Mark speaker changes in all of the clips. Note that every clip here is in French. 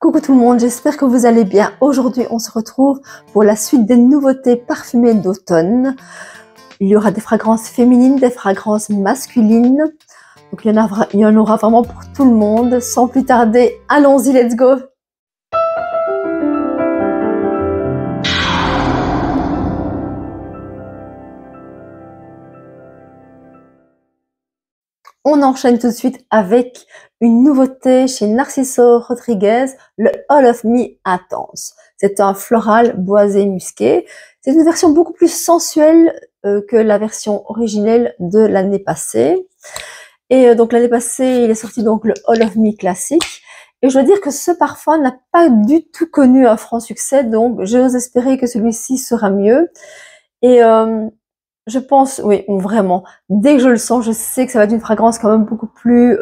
Speaker 1: Coucou tout le monde, j'espère que vous allez bien. Aujourd'hui, on se retrouve pour la suite des nouveautés parfumées d'automne. Il y aura des fragrances féminines, des fragrances masculines. Donc il y en aura vraiment pour tout le monde. Sans plus tarder, allons-y, let's go! On enchaîne tout de suite avec une nouveauté chez Narciso Rodriguez, le All of Me Intense. C'est un floral boisé musqué. C'est une version beaucoup plus sensuelle que la version originelle de l'année passée. Et donc l'année passée, il est sorti donc le All of Me classique. Et je dois dire que ce parfum n'a pas du tout connu un franc succès, donc j'ose espérer que celui-ci sera mieux. Et je pense, oui, vraiment, dès que je le sens, je sais que ça va être une fragrance quand même beaucoup plus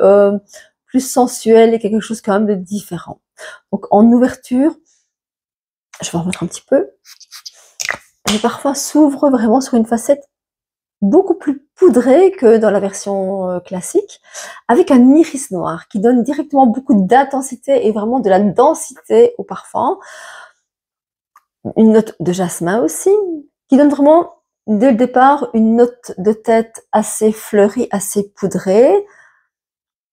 Speaker 1: sensuelle et quelque chose quand même de différent. Donc en ouverture, je vais en remettre un petit peu. Le parfum s'ouvre vraiment sur une facette beaucoup plus poudrée que dans la version classique, avec un iris noir qui donne directement beaucoup d'intensité et vraiment de la densité au parfum. Une note de jasmin aussi, qui donne vraiment dès le départ une note de tête assez fleurie, assez poudrée.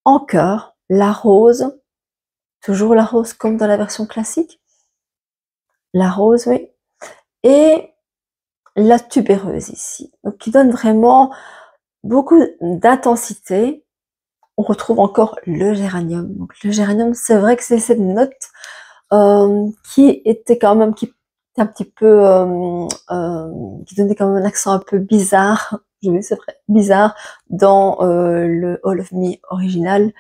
Speaker 1: En cœur, la rose, toujours la rose comme dans la version classique. La rose, oui. Et la tubéreuse ici, donc qui donne vraiment beaucoup d'intensité. On retrouve encore le géranium. Donc le géranium, c'est vrai que c'est cette note qui était quand même, qui était un petit peu, qui donnait quand même un accent un peu bizarre, oui c'est vrai, bizarre, dans le All of Me original.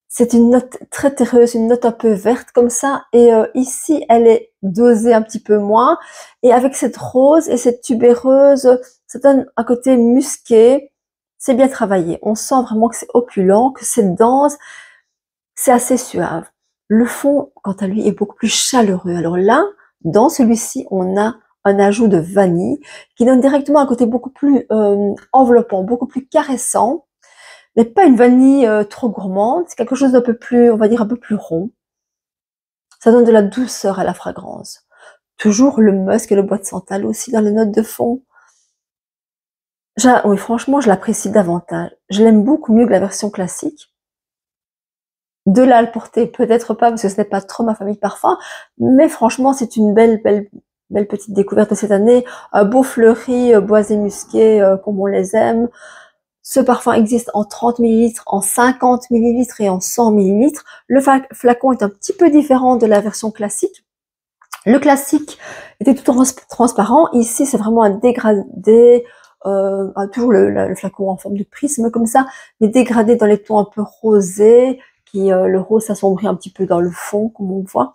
Speaker 1: C'est une note très terreuse, une note un peu verte comme ça, et ici elle est dosée un petit peu moins, et avec cette rose et cette tubéreuse, ça donne un côté musqué. C'est bien travaillé, on sent vraiment que c'est opulent, que c'est dense, c'est assez suave. Le fond, quant à lui, est beaucoup plus chaleureux. Alors là, dans celui-ci, on a un ajout de vanille qui donne directement un côté beaucoup plus enveloppant, beaucoup plus caressant, mais pas une vanille trop gourmande. C'est quelque chose d'un peu plus, on va dire, un peu plus rond. Ça donne de la douceur à la fragrance. Toujours le musk et le bois de santal aussi dans les notes de fond. Oui, franchement, je l'apprécie davantage. Je l'aime beaucoup mieux que la version classique. De là à le porter, peut-être pas, parce que ce n'est pas trop ma famille de parfum, mais franchement, c'est une belle petite découverte de cette année. Un beau fleuri, boisé musqué, comme on les aime. Ce parfum existe en 30 ml, en 50 ml et en 100 ml. Le flacon est un petit peu différent de la version classique. Le classique était tout transparent. Ici, c'est vraiment un dégradé, toujours le flacon en forme de prisme comme ça, mais dégradé dans les tons un peu rosés, qui le rose s'assombrit un petit peu dans le fond, comme on voit.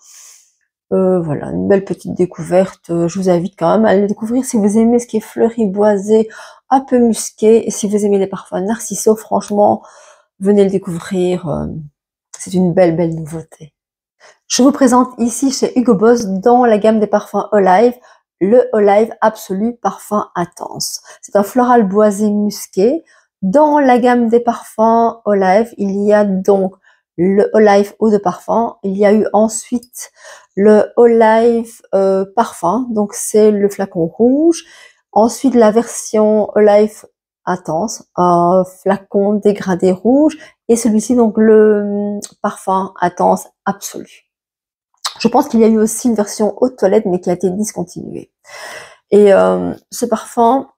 Speaker 1: Voilà, une belle petite découverte. Je vous invite quand même à le découvrir si vous aimez ce qui est fleuri, boisé, un peu musqué, et si vous aimez les parfums Narciso, franchement, venez le découvrir. C'est une belle nouveauté. Je vous présente ici chez Hugo Boss, dans la gamme des parfums Olive, le Olive Absolu Parfum Intense. C'est un floral boisé musqué. Dans la gamme des parfums Olive, il y a donc le Olive Eau de Parfum. Il y a eu ensuite le Olive Parfum, donc c'est le flacon rouge. Ensuite, la version Olive Intense, un flacon dégradé rouge. Et celui-ci, donc le Parfum Intense Absolu. Je pense qu'il y a eu aussi une version haute toilette, mais qui a été discontinuée. Et ce parfum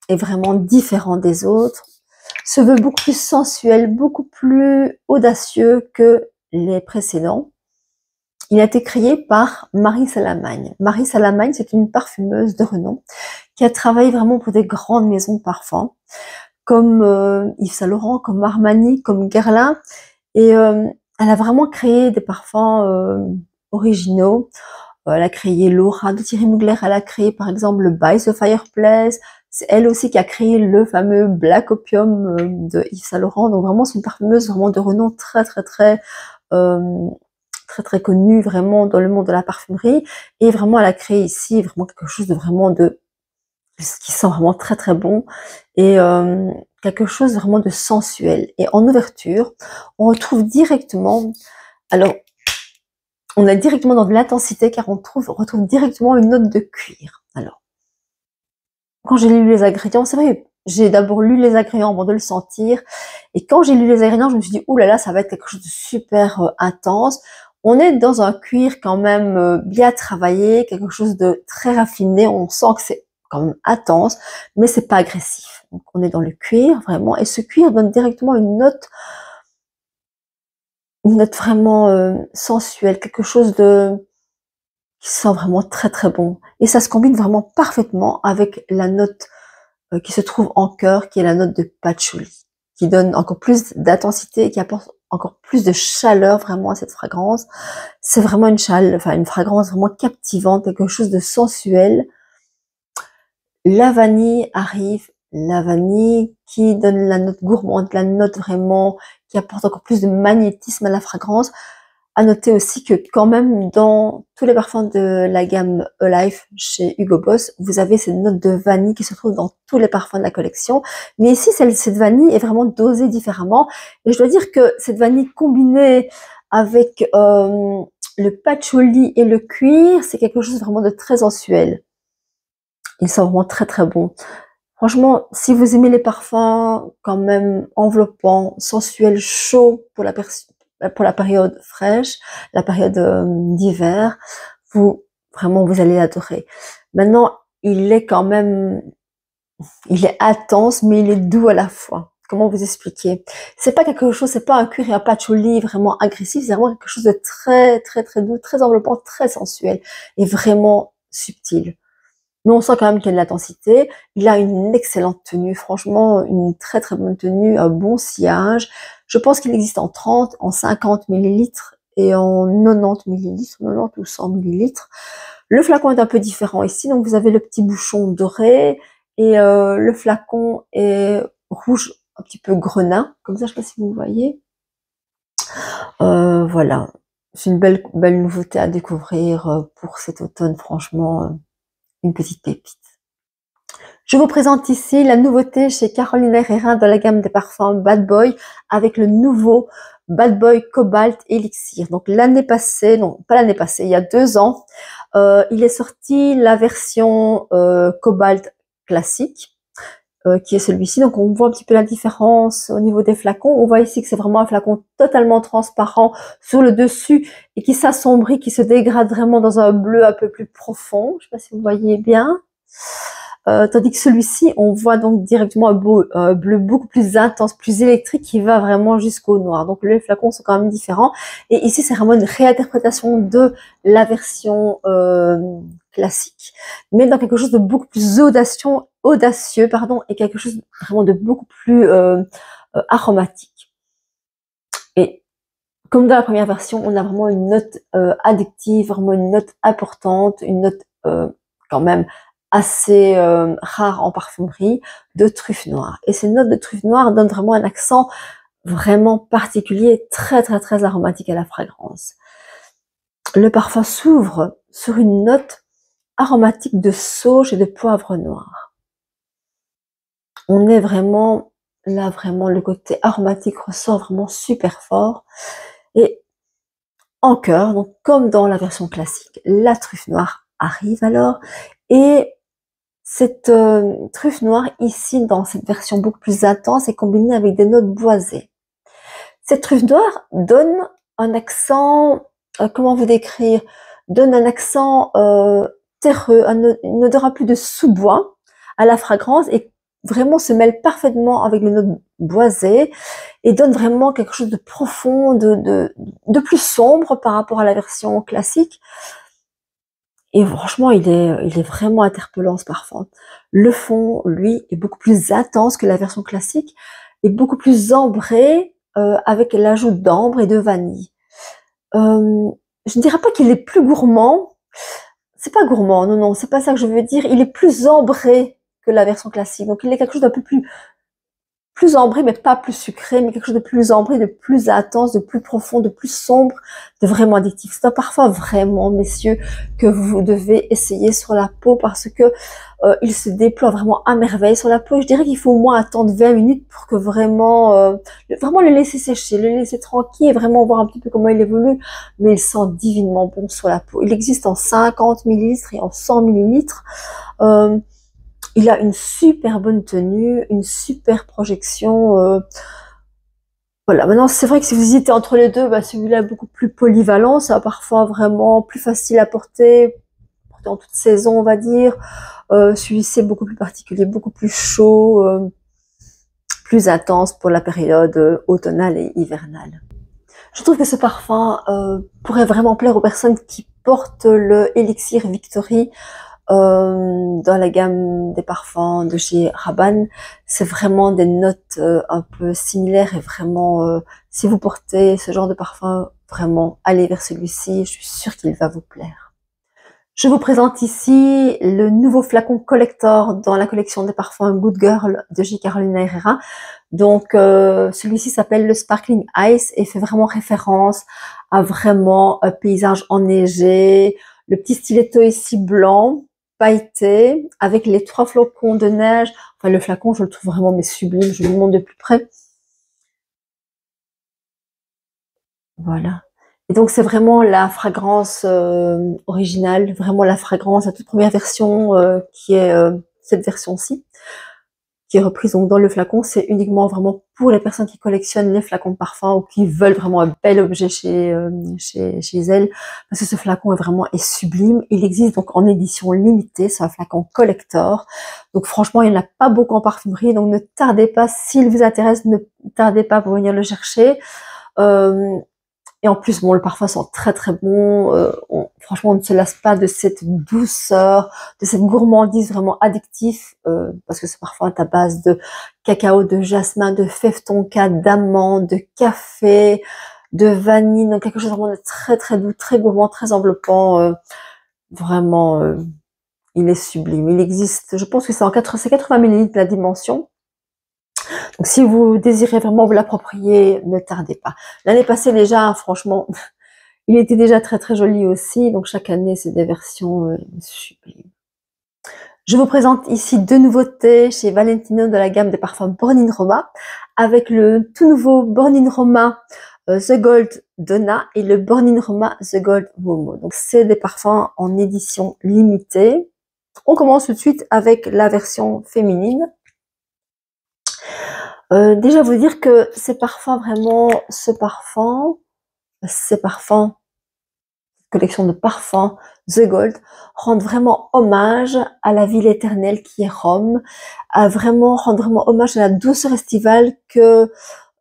Speaker 1: est vraiment différent des autres. Se veut beaucoup plus sensuel, beaucoup plus audacieux que les précédents. Il a été créé par Marie Salamagne. Marie Salamagne, c'est une parfumeuse de renom qui a travaillé vraiment pour des grandes maisons de parfums, comme Yves Saint Laurent, comme Armani, comme Guerlain. Et elle a vraiment créé des parfums originaux. Elle a créé Laura de Thierry Mugler, elle a créé par exemple le By the Fireplace. C'est elle aussi qui a créé le fameux Black Opium de Yves Saint Laurent. Donc vraiment, c'est une parfumeuse vraiment de renom très connue vraiment dans le monde de la parfumerie. Et vraiment, elle a créé ici vraiment quelque chose de vraiment qui sent vraiment très bon, et quelque chose vraiment de sensuel. Et en ouverture, on retrouve directement, alors on est directement dans de l'intensité car on retrouve directement une note de cuir. Alors, quand j'ai lu les ingrédients, c'est vrai, j'ai d'abord lu les ingrédients avant de le sentir. Et quand j'ai lu les ingrédients, je me suis dit, ouh là là, ça va être quelque chose de super intense. On est dans un cuir quand même bien travaillé, quelque chose de très raffiné. On sent que c'est quand même intense, mais c'est pas agressif. Donc on est dans le cuir vraiment, et ce cuir donne directement une note vraiment sensuelle, quelque chose de qui sent vraiment très très bon. Et ça se combine vraiment parfaitement avec la note qui se trouve en cœur, qui est la note de patchouli, qui donne encore plus d'intensité et qui apporte encore plus de chaleur vraiment à cette fragrance. C'est vraiment une fragrance vraiment captivante, quelque chose de sensuel. La vanille arrive, la vanille qui donne la note gourmande, la note vraiment qui apporte encore plus de magnétisme à la fragrance. À noter aussi que quand même dans tous les parfums de la gamme Alive chez Hugo Boss, vous avez cette note de vanille qui se trouve dans tous les parfums de la collection. Mais ici, cette vanille est vraiment dosée différemment. Et je dois dire que cette vanille combinée avec le patchouli et le cuir, c'est quelque chose vraiment de très sensuel. Ils sont vraiment très très bons. Franchement, si vous aimez les parfums quand même enveloppants, sensuels, chauds pour la période fraîche, la période d'hiver, vous allez l'adorer. Maintenant, il est intense, mais il est doux à la fois. Comment vous expliquer? C'est pas un cuir et un patchouli vraiment agressif, c'est vraiment quelque chose de très très très doux, très enveloppant, très sensuel et vraiment subtil. Mais on sent quand même qu'il y a de l'intensité. Il a une excellente tenue, franchement, une très très bonne tenue, un bon sillage. Je pense qu'il existe en 30, en 50 millilitres et en 90 millilitres, 90 ou 100 millilitres. Le flacon est un peu différent ici, donc vous avez le petit bouchon doré et le flacon est rouge, un petit peu grenin, comme ça, je sais pas si vous voyez. Voilà, c'est une belle nouveauté à découvrir pour cet automne, franchement, une petite pépite. Je vous présente ici la nouveauté chez Carolina Herrera dans la gamme des parfums Bad Boy avec le nouveau Bad Boy Cobalt Elixir. Donc l'année passée, non pas l'année passée, il y a 2 ans, il est sorti la version Cobalt classique qui est celui-ci. Donc on voit un petit peu la différence au niveau des flacons. On voit ici que c'est vraiment un flacon totalement transparent sur le dessus et qui s'assombrit, qui se dégrade vraiment dans un bleu un peu plus profond. Je ne sais pas si vous voyez bien. Tandis que celui-ci, on voit donc directement un bleu beaucoup plus intense, plus électrique, qui va vraiment jusqu'au noir. Donc les flacons sont quand même différents. Et ici, c'est vraiment une réinterprétation de la version classique, mais dans quelque chose de beaucoup plus audacieux, et quelque chose vraiment de beaucoup plus aromatique. Et comme dans la première version, on a vraiment une note addictive, vraiment une note importante, une note quand même assez rare en parfumerie, de truffe noire. Et ces notes de truffe noire donnent vraiment un accent vraiment particulier, très très très aromatique à la fragrance. Le parfum s'ouvre sur une note aromatique de sauge et de poivre noir. On est vraiment là, vraiment le côté aromatique ressort vraiment super fort. Et en cœur, donc comme dans la version classique, la truffe noire arrive alors, et cette truffe noire ici dans cette version beaucoup plus intense est combinée avec des notes boisées. Cette truffe noire donne un accent, comment vous décrire, donne un accent terreux, une odeur un peu de sous-bois à la fragrance et vraiment se mêle parfaitement avec les notes boisées et donne vraiment quelque chose de profond, de plus sombre par rapport à la version classique. Et franchement, il est vraiment interpellant ce parfum. Le fond, lui, est beaucoup plus intense que la version classique et beaucoup plus ambré avec l'ajout d'ambre et de vanille. Je ne dirais pas qu'il est plus gourmand. C'est pas gourmand, non, non, c'est pas ça que je veux dire. Il est plus ambré que la version classique. Donc il est quelque chose d'un peu plus plus ambré, mais pas plus sucré, mais quelque chose de plus ambré, de plus intense, de plus profond, de plus sombre, de vraiment addictif. C'est un parfum vraiment, messieurs, que vous devez essayer sur la peau parce que il se déploie vraiment à merveille sur la peau. Je dirais qu'il faut au moins attendre 20 minutes pour que vraiment le laisser sécher, le laisser tranquille et vraiment voir un petit peu comment il évolue. Mais il sent divinement bon sur la peau. Il existe en 50 millilitres et en 100 millilitres. Il a une super bonne tenue, une super projection. Voilà. Maintenant, c'est vrai que si vous hésitez entre les deux, bah, celui-là est beaucoup plus polyvalent. Ça parfois vraiment plus facile à porter en toute saison, on va dire. Celui-ci est beaucoup plus particulier, beaucoup plus chaud, plus intense pour la période automnale et hivernale. Je trouve que ce parfum pourrait vraiment plaire aux personnes qui portent le Elixir Victory dans la gamme des parfums de chez Rabanne. C'est vraiment des notes un peu similaires et vraiment, si vous portez ce genre de parfum, vraiment allez vers celui-ci, je suis sûre qu'il va vous plaire. Je vous présente ici le nouveau flacon collector dans la collection des parfums Good Girl de chez Carolina Herrera. Donc celui-ci s'appelle le Sparkling Ice et fait vraiment référence à vraiment un paysage enneigé, le petit stiletto ici blanc, pailleté, avec les 3 flocons de neige. Enfin le flacon je le trouve vraiment mais sublime, je vous le montre de plus près. Voilà. Et donc c'est vraiment la fragrance originale, vraiment la fragrance, la toute première version qui est cette version-ci, qui est reprise donc dans le flacon. C'est uniquement vraiment pour les personnes qui collectionnent les flacons de parfum ou qui veulent vraiment un bel objet chez elles, parce que ce flacon est sublime. Il existe donc en édition limitée, c'est un flacon collector. Donc franchement, il n'y en a pas beaucoup en parfumerie, donc ne tardez pas, s'il vous intéresse, ne tardez pas pour venir le chercher. Et en plus, bon, le parfum sent très très bon. Franchement, on ne se lasse pas de cette douceur, de cette gourmandise vraiment addictive, parce que ce parfum est à base de cacao, de jasmin, de fève tonka, d'amande, de café, de vanille, donc quelque chose vraiment de très très doux, très gourmand, très enveloppant. Vraiment, il est sublime. Il existe, je pense que c'est 80 ml la dimension. Donc, si vous désirez vraiment vous l'approprier, ne tardez pas. L'année passée déjà, franchement, il était déjà très très joli aussi. Donc chaque année, c'est des versions sublimes. Je vous présente ici 2 nouveautés chez Valentino de la gamme des parfums Born in Roma, avec le tout nouveau Born in Roma The Gold Donna et le Born in Roma The Gold Momo. Donc c'est des parfums en édition limitée. On commence tout de suite avec la version féminine. Déjà vous dire que ces parfums, collection de parfums The Gold, rendent vraiment hommage à la ville éternelle qui est Rome, rendre vraiment hommage à la douceur estivale que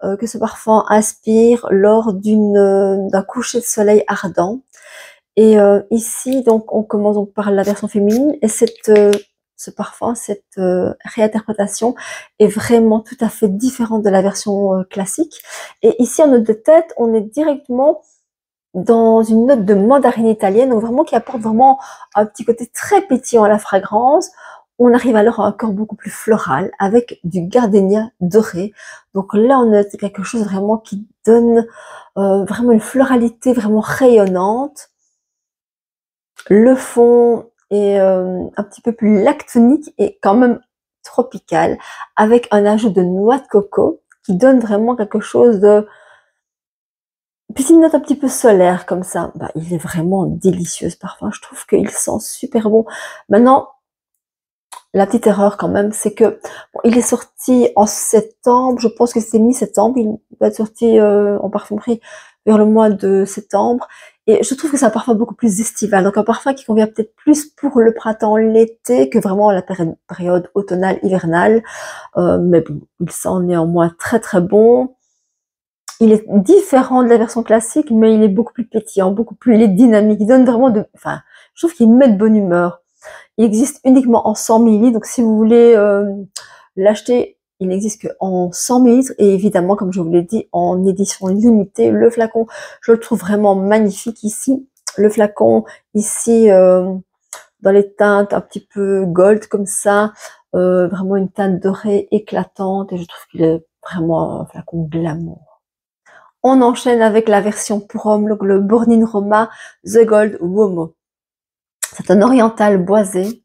Speaker 1: ce parfum inspire lors d'un coucher de soleil ardent. Et ici, donc, on commence donc par la version féminine et ce parfum, cette réinterprétation est vraiment tout à fait différente de la version classique. Et ici, en note de tête, on est directement dans une note de mandarine italienne, donc vraiment qui apporte vraiment un petit côté très pétillant à la fragrance. On arrive alors à un corps beaucoup plus floral avec du gardénia doré. Donc là, on a quelque chose vraiment qui donne vraiment une floralité vraiment rayonnante. Le fond est un petit peu plus lactonique et quand même tropical, avec un ajout de noix de coco qui donne vraiment quelque chose de... Puis une note un petit peu solaire comme ça. Bah, il est vraiment délicieux ce parfum. Je trouve qu'il sent super bon. Maintenant, la petite erreur quand même, c'est que bon, il est sorti en septembre. Je pense que c'était mi-septembre. Il va être sorti en parfumerie vers le mois de septembre. Et je trouve que c'est un parfum beaucoup plus estival. Donc un parfum qui convient peut-être plus pour le printemps, l'été, que vraiment la période automnale, hivernale. Mais bon, il sent néanmoins très très bon. Il est différent de la version classique, mais il est beaucoup plus pétillant, il est dynamique. Il donne vraiment je trouve qu'il met de bonne humeur. Il existe uniquement en 100 ml, donc si vous voulez l'acheter, il n'existe qu'en 100 ml et évidemment, comme je vous l'ai dit, en édition limitée. Le flacon, je le trouve vraiment magnifique ici. Le flacon ici dans les teintes un petit peu gold comme ça, vraiment une teinte dorée éclatante et je trouve qu'il est vraiment un flacon glamour. On enchaîne avec la version pour homme, le Burning Roma The Gold Womo. C'est un oriental boisé.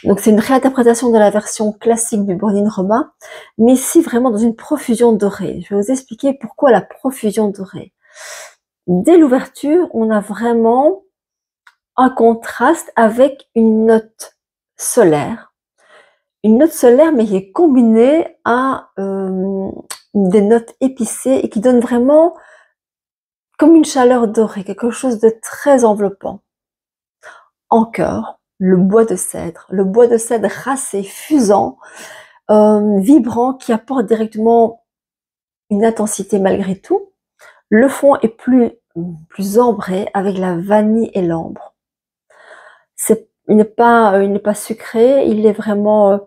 Speaker 1: Donc c'est une réinterprétation de la version classique du Burning Roma, mais ici vraiment dans une profusion dorée. Je vais vous expliquer pourquoi la profusion dorée. Dès l'ouverture, on a vraiment un contraste avec une note solaire. Une note solaire, mais qui est combinée à des notes épicées et qui donne vraiment comme une chaleur dorée, quelque chose de très enveloppant. En cœur, le bois de cèdre racé, fusant, vibrant, qui apporte directement une intensité malgré tout. Le fond est plus ambré avec la vanille et l'ambre. Il n'est pas sucré, il est vraiment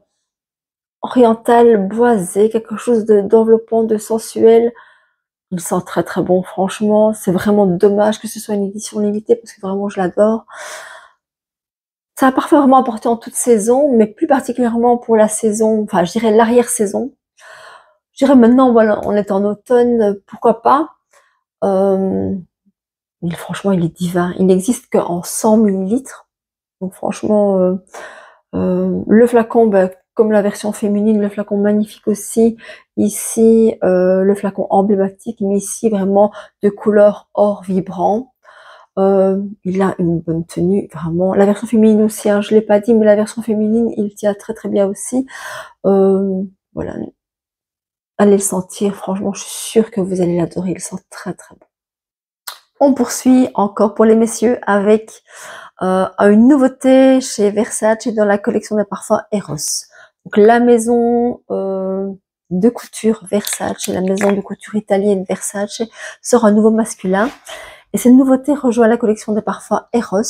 Speaker 1: oriental, boisé, quelque chose d'enveloppant, de sensuel. Il sent très très bon, franchement. C'est vraiment dommage que ce soit une édition limitée parce que vraiment je l'adore. C'est un parfum vraiment apporté en toute saison, mais plus particulièrement pour la saison, enfin je dirais l'arrière-saison. Je dirais maintenant, voilà, on est en automne, pourquoi pas. Franchement, il est divin. Il n'existe qu'en 100 millilitres. Donc franchement, le flacon, comme la version féminine, le flacon magnifique aussi. Ici, le flacon emblématique, mais ici vraiment de couleur or vibrant. Il a une bonne tenue, vraiment. La version féminine aussi, hein, je l'ai pas dit, mais la version féminine, il tient très très bien aussi. Voilà. Allez le sentir, franchement, je suis sûre que vous allez l'adorer. Il sent très très bon. On poursuit encore pour les messieurs avec une nouveauté chez Versace dans la collection de parfums Eros. Donc la maison de couture Versace, la maison de couture italienne Versace sort un nouveau masculin. Et cette nouveauté rejoint la collection des parfums Eros.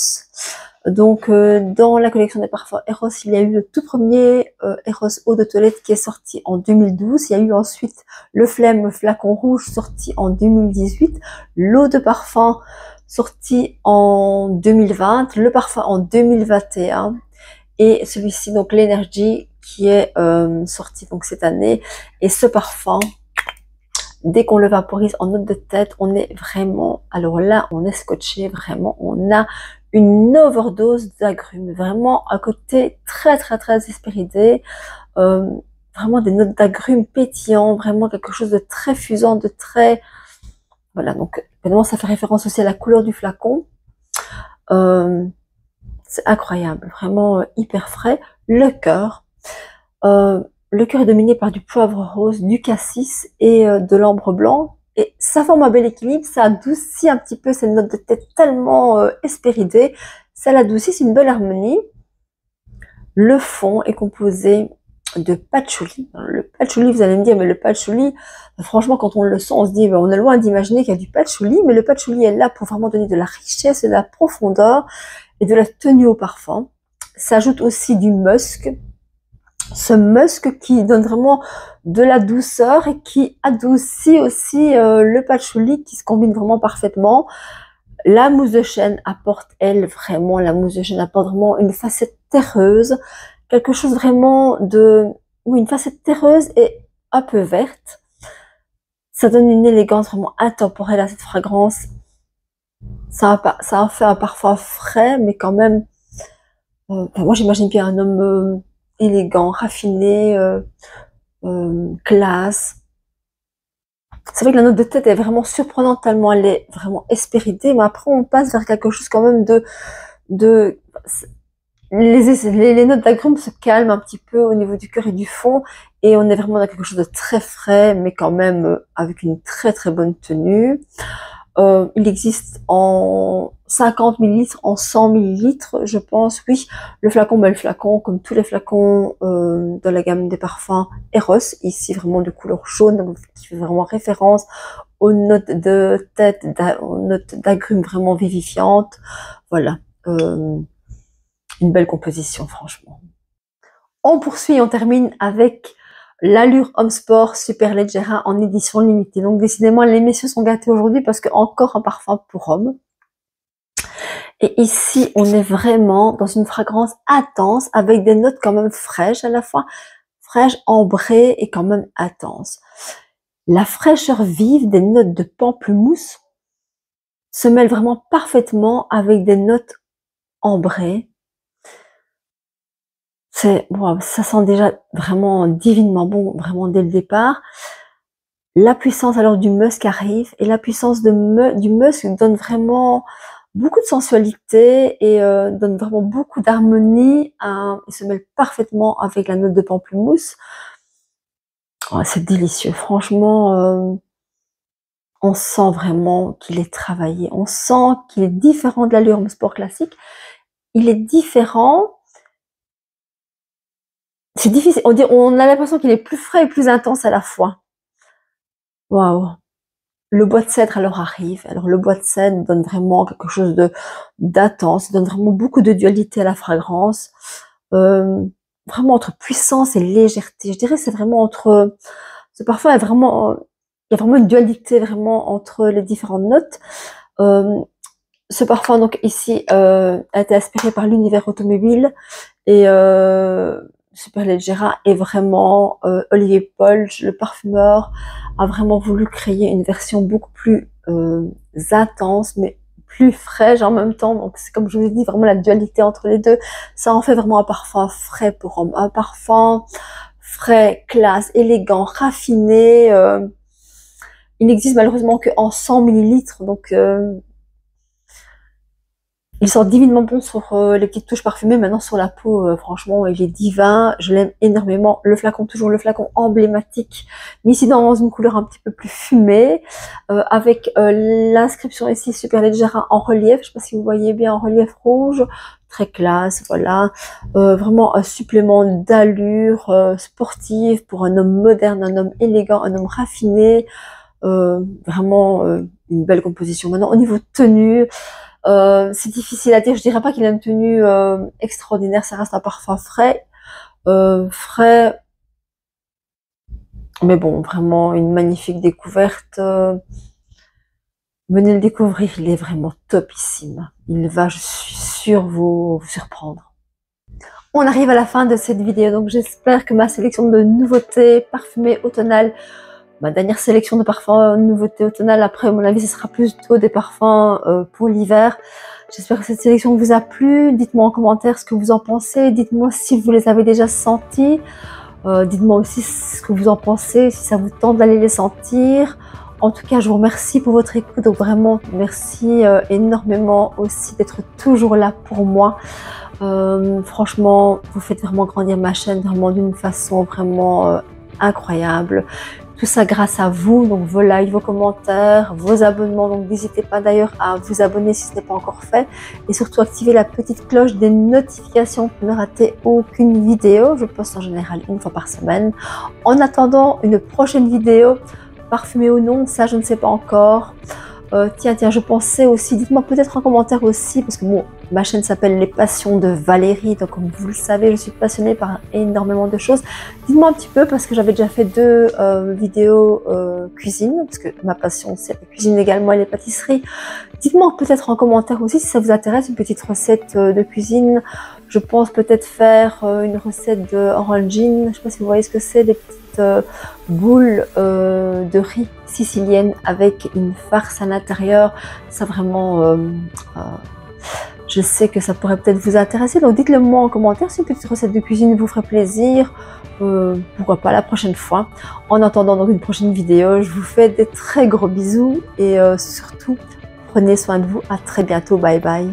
Speaker 1: Donc dans la collection des parfums Eros, il y a eu le tout premier Eros eau de toilette qui est sorti en 2012. Il y a eu ensuite le Flemme flacon rouge sorti en 2018. L'eau de parfum sorti en 2020, le parfum en 2021 et celui-ci donc l'énergie qui est sorti donc cette année. Et ce parfum, dès qu'on le vaporise en note de tête, on est vraiment, alors là on est scotché, vraiment on a une overdose d'agrumes, vraiment un côté très très très espéridé, vraiment des notes d'agrumes pétillants, vraiment quelque chose de très fusant, de très, voilà. Donc évidemment ça fait référence aussi à la couleur du flacon. C'est incroyable, vraiment hyper frais. Le cœur est dominé par du poivre rose, du cassis et de l'ambre blanc. Et ça forme un bel équilibre, ça adoucit un petit peu cette note de tête tellement espéridée. Ça l'adoucit, c'est une belle harmonie. Le fond est composé de patchouli. Le patchouli, vous allez me dire, mais le patchouli, franchement, quand on le sent, on se dit, on est loin d'imaginer qu'il y a du patchouli, mais le patchouli est là pour vraiment donner de la richesse, de la profondeur et de la tenue au parfum. S'ajoute aussi du musc. Ce musc qui donne vraiment de la douceur et qui adoucit aussi le patchouli qui se combine vraiment parfaitement. La mousse de chêne apporte, elle, vraiment, la mousse de chêne apporte vraiment une facette terreuse, quelque chose vraiment une facette terreuse et un peu verte. Ça donne une élégance vraiment intemporelle à cette fragrance. Ça en fait un parfum frais, mais quand même, moi j'imagine bien un homme élégant, raffiné, classe. C'est vrai que la note de tête est vraiment surprenante tellement elle est vraiment espéridée, mais après on passe vers quelque chose quand même les notes d'agrumes se calment un petit peu au niveau du cœur et du fond, et on est vraiment dans quelque chose de très frais, mais quand même avec une très très bonne tenue. Il existe en 50 ml, en 100 ml, je pense, oui. Le flacon, comme tous les flacons dans la gamme des parfums Eros, ici vraiment de couleur jaune, donc qui fait vraiment référence aux notes de tête, aux notes d'agrumes vraiment vivifiantes. Voilà, une belle composition, franchement. On poursuit, on termine avec l'Allure Homme Sport Super Leggera en édition limitée. Donc décidément, les messieurs sont gâtés aujourd'hui parce que encore un parfum pour hommes. Et ici, on est vraiment dans une fragrance intense avec des notes quand même fraîches à la fois, fraîches, ambrées et quand même intenses. La fraîcheur vive des notes de pamplemousse se mêle vraiment parfaitement avec des notes ambrées. Wow, ça sent déjà vraiment divinement bon, vraiment dès le départ. La puissance alors du musk arrive et la puissance du musk donne vraiment beaucoup de sensualité et donne vraiment beaucoup d'harmonie. Il se mêle parfaitement avec la note de pamplemousse. Oh, c'est délicieux, franchement. On sent vraiment qu'il est travaillé. On sent qu'il est différent de l'allure sport classique. Il est différent. C'est difficile. On a l'impression qu'il est plus frais et plus intense à la fois. Waouh. Le bois de cèdre alors arrive. Alors le bois de cèdre donne vraiment quelque chose d'intense, donne vraiment beaucoup de dualité à la fragrance. Vraiment entre puissance et légèreté. Je dirais c'est vraiment entre. Ce parfum est vraiment. Il y a vraiment une dualité vraiment entre les différentes notes. Ce parfum donc ici a été inspiré par l'univers automobile et Superleggera est vraiment Olivier Polch, le parfumeur, a vraiment voulu créer une version beaucoup plus intense, mais plus fraîche en même temps. Donc c'est comme je vous ai dit, vraiment la dualité entre les deux. Ça en fait vraiment un parfum frais pour homme, un parfum frais, classe, élégant, raffiné. Il n'existe malheureusement qu'en 100 millilitres, donc il sort divinement bon sur les petites touches parfumées. Maintenant sur la peau, franchement, il est divin. Je l'aime énormément. Le flacon, toujours le flacon emblématique, mais ici dans une couleur un petit peu plus fumée, avec l'inscription ici Superleggera en relief. Je sais pas si vous voyez bien en relief rouge. Très classe, voilà. Vraiment un supplément d'allure sportive pour un homme moderne, un homme élégant, un homme raffiné. Vraiment une belle composition. Maintenant au niveau tenue, c'est difficile à dire. Je dirais pas qu'il a une tenue extraordinaire. Ça reste un parfum frais, frais, mais bon, vraiment une magnifique découverte. Venez le découvrir, il est vraiment topissime. Il va, je suis sûre, vous surprendre. On arrive à la fin de cette vidéo, donc j'espère que ma sélection de nouveautés parfumées automnales, ma dernière sélection de parfums nouveautés automnales, après à mon avis ce sera plutôt des parfums pour l'hiver. J'espère que cette sélection vous a plu. Dites-moi en commentaire ce que vous en pensez. Dites-moi si vous les avez déjà sentis. Dites-moi aussi ce que vous en pensez, si ça vous tente d'aller les sentir. En tout cas, je vous remercie pour votre écoute. Donc vraiment, merci énormément aussi d'être toujours là pour moi. Franchement, vous faites vraiment grandir ma chaîne vraiment d'une façon vraiment incroyable. Tout ça grâce à vous, donc vos likes, vos commentaires, vos abonnements. Donc n'hésitez pas d'ailleurs à vous abonner si ce n'est pas encore fait. Et surtout activer la petite cloche des notifications pour ne rater aucune vidéo. Je poste en général une fois par semaine. En attendant une prochaine vidéo, parfumée ou non, ça je ne sais pas encore. Tiens, je pensais aussi, dites-moi peut-être en commentaire aussi, parce que bon, ma chaîne s'appelle Les Passions de Valérie, donc comme vous le savez, je suis passionnée par énormément de choses. Dites-moi un petit peu, parce que j'avais déjà fait 2 vidéos cuisine, parce que ma passion c'est la cuisine également et les pâtisseries. Dites-moi peut-être en commentaire aussi si ça vous intéresse, une petite recette de cuisine. Je pense peut-être faire une recette de orangine, je sais pas si vous voyez ce que c'est, des petites boules de riz sicilienne avec une farce à l'intérieur. Ça vraiment, je sais que ça pourrait peut-être vous intéresser, donc dites-le moi en commentaire si une petite recette de cuisine vous ferait plaisir. Pourquoi pas la prochaine fois. En attendant donc une prochaine vidéo, je vous fais des très gros bisous et surtout prenez soin de vous. À très bientôt, bye bye.